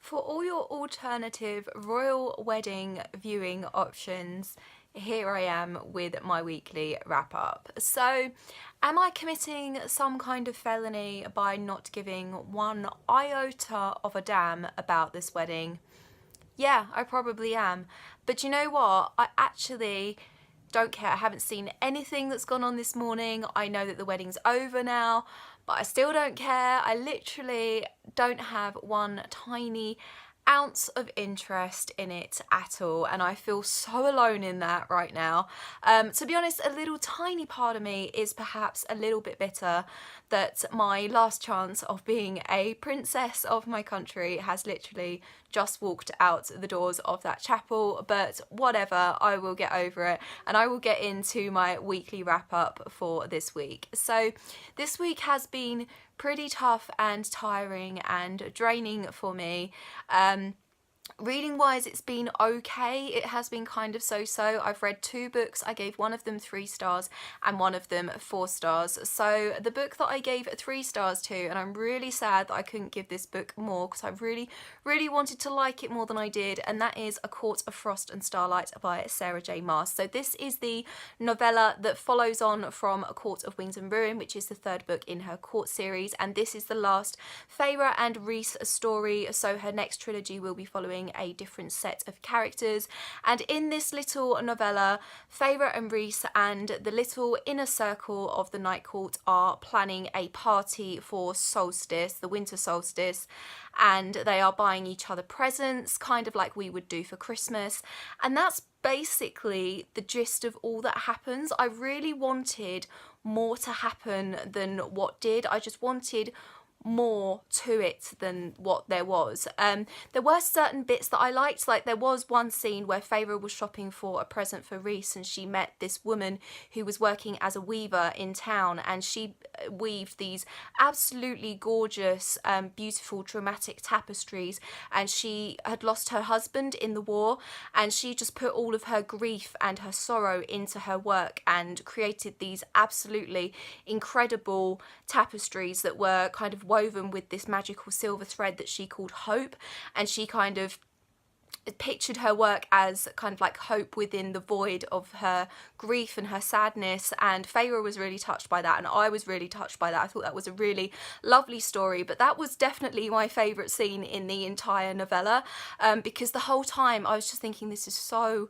For all your alternative royal wedding viewing options, here I am with my weekly wrap up. So, am I committing some kind of felony by not giving one iota of a damn about this wedding? Yeah, I probably am. But you know what? I actually don't care. I haven't seen anything that's gone on this morning. I know that the wedding's over now, but I still don't care. I literally don't have one tiny ounce of interest in it at all, and I feel so alone in that right now. To be honest, a little tiny part of me is perhaps a little bit bitter that my last chance of being a princess of my country has literally just walked out the doors of that chapel, but whatever, I will get over it, and I will get into my weekly wrap up for this week. So this week has been pretty tough and tiring and draining for me. Reading wise, it's been okay. It has been kind of so-so. I've read 2 books. I gave one of them 3 stars and one of them 4 stars. So the book that I gave 3 stars to, and I'm really sad that I couldn't give this book more because I really wanted to like it more than I did, and that is A Court of Frost and Starlight by Sarah J Maas. So this is the novella that follows on from A Court of Wings and Ruin, which is the 3rd book in her Court series, and this is the last Feyre and Rhys story. So her next trilogy will be following a different set of characters, and in this little novella, Feyre and Rhys and the little inner circle of the Night Court are planning a party for solstice, the winter solstice, and they are buying each other presents, kind of like we would do for Christmas, and that's basically the gist of all that happens. I really wanted more to happen than what did. I just wanted more to it than what there was. There were certain bits that I liked, like there was one scene where Feyre was shopping for a present for Rhys, and she met this woman who was working as a weaver in town, and she weaved these absolutely gorgeous, beautiful, dramatic tapestries, and she had lost her husband in the war, and she just put all of her grief and her sorrow into her work and created these absolutely incredible tapestries that were kind of woven with this magical silver thread that she called hope, and she kind of pictured her work as kind of like hope within the void of her grief and her sadness, and Feyre was really touched by that, and I was really touched by that. I thought that was a really lovely story, but that was definitely my favourite scene in the entire novella, because the whole time I was just thinking, this is so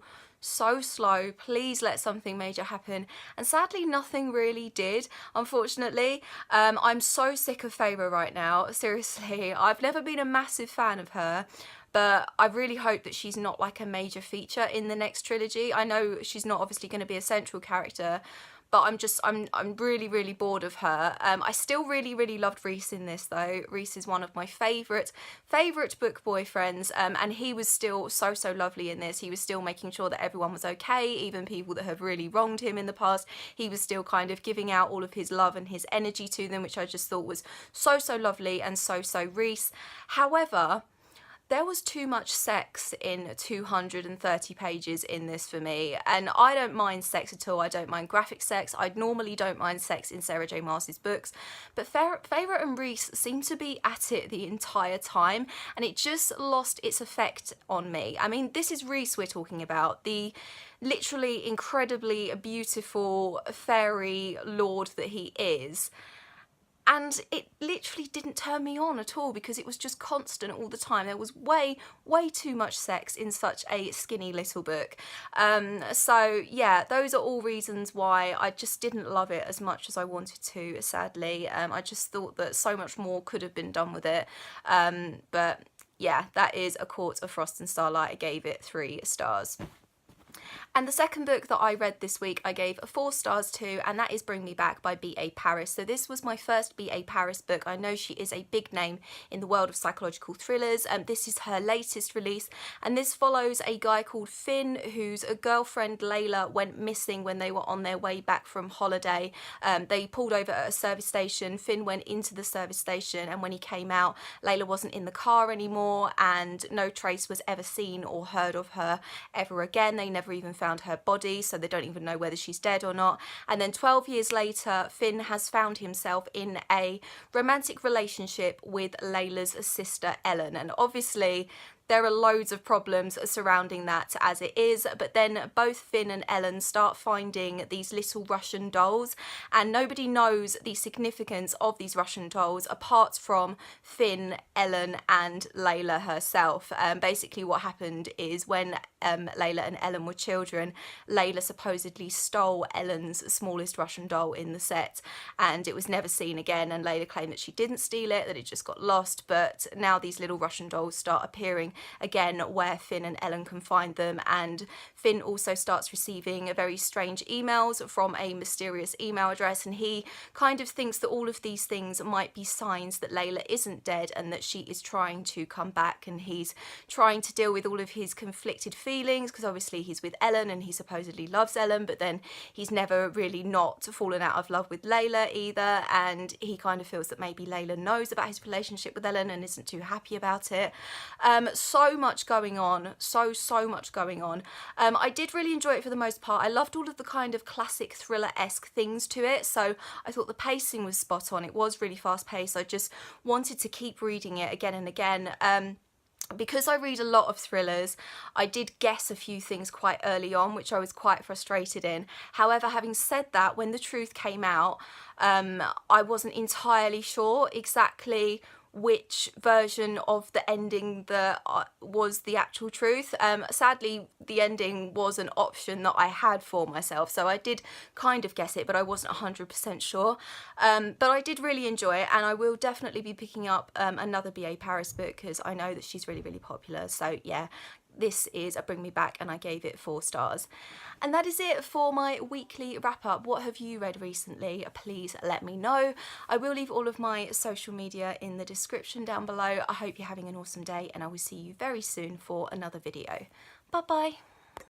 slow, please let something major happen, and sadly nothing really did, unfortunately. I'm so sick of Feyre right now, seriously. I've never been a massive fan of her, but I really hope that she's not like a major feature in the next trilogy. I know she's not obviously going to be a central character, but I'm really bored of her. I still really loved Rhys in this though. Rhys is one of my favourite book boyfriends, and he was still so lovely in this. He was still making sure that everyone was okay, even people that have really wronged him in the past. He was still kind of giving out all of his love and his energy to them, which I just thought was so lovely and so Rhys. However, there was too much sex in 230 pages in this for me, and I don't mind sex at all. I don't mind graphic sex. I normally don't mind sex in Sarah J Maas's books, but Feyre and Rhys seem to be at it the entire time, and it just lost its effect on me. I mean, this is Rhys we're talking about, the literally incredibly beautiful fairy lord that he is. And it literally didn't turn me on at all because it was just constant all the time. There was way too much sex in such a skinny little book. So yeah, those are all reasons why I just didn't love it as much as I wanted to, sadly. I just thought that so much more could have been done with it. But yeah, that is A Court of Frost and Starlight. I gave it 3 stars. And the second book that I read this week I gave 4 stars to, and that is Bring Me Back by B.A. Paris. So this was my first B.A. Paris book. I know she is a big name in the world of psychological thrillers, and this is her latest release, and this follows a guy called Finn whose girlfriend Layla went missing when they were on their way back from holiday. They pulled over at a service station. Finn went into the service station, and when he came out, Layla wasn't in the car anymore, and no trace was ever seen or heard of her ever again. They never even found her body, so they don't even know whether she's dead or not. And then 12 years later, Finn has found himself in a romantic relationship with Layla's sister Ellen, and obviously there are loads of problems surrounding that as it is, but then both Finn and Ellen start finding these little Russian dolls, and nobody knows the significance of these Russian dolls apart from Finn, Ellen and Layla herself. Basically what happened is when Layla and Ellen were children, Layla supposedly stole Ellen's smallest Russian doll in the set, and it was never seen again, and Layla claimed that she didn't steal it, that it just got lost. But now these little Russian dolls start appearing again where Finn and Ellen can find them, and Finn also starts receiving very strange emails from a mysterious email address, and he kind of thinks that all of these things might be signs that Layla isn't dead and that she is trying to come back, and he's trying to deal with all of his conflicted feelings because obviously he's with Ellen and he supposedly loves Ellen, but then he's never really not fallen out of love with Layla either, and he kind of feels that maybe Layla knows about his relationship with Ellen and isn't too happy about it. So much going on, so much going on. I did really enjoy it for the most part. I loved all of the kind of classic thriller-esque things to it, so I thought the pacing was spot on. It was really fast paced. I just wanted to keep reading it again and again. Because I read a lot of thrillers, I did guess a few things quite early on, which I was quite frustrated in. However, having said that, when the truth came out, I wasn't entirely sure exactly which version of the ending that was the actual truth. Sadly, the ending was an option that I had for myself, so I did kind of guess it, but I wasn't 100% sure. But I did really enjoy it, and I will definitely be picking up another B.A. Paris book because I know that she's really, really popular. So yeah, this is a Bring Me Back, and I gave it 4 stars. And that is it for my weekly wrap up. What have you read recently? Please let me know. I will leave all of my social media in the description down below. I hope you're having an awesome day, and I will see you very soon for another video. Bye bye.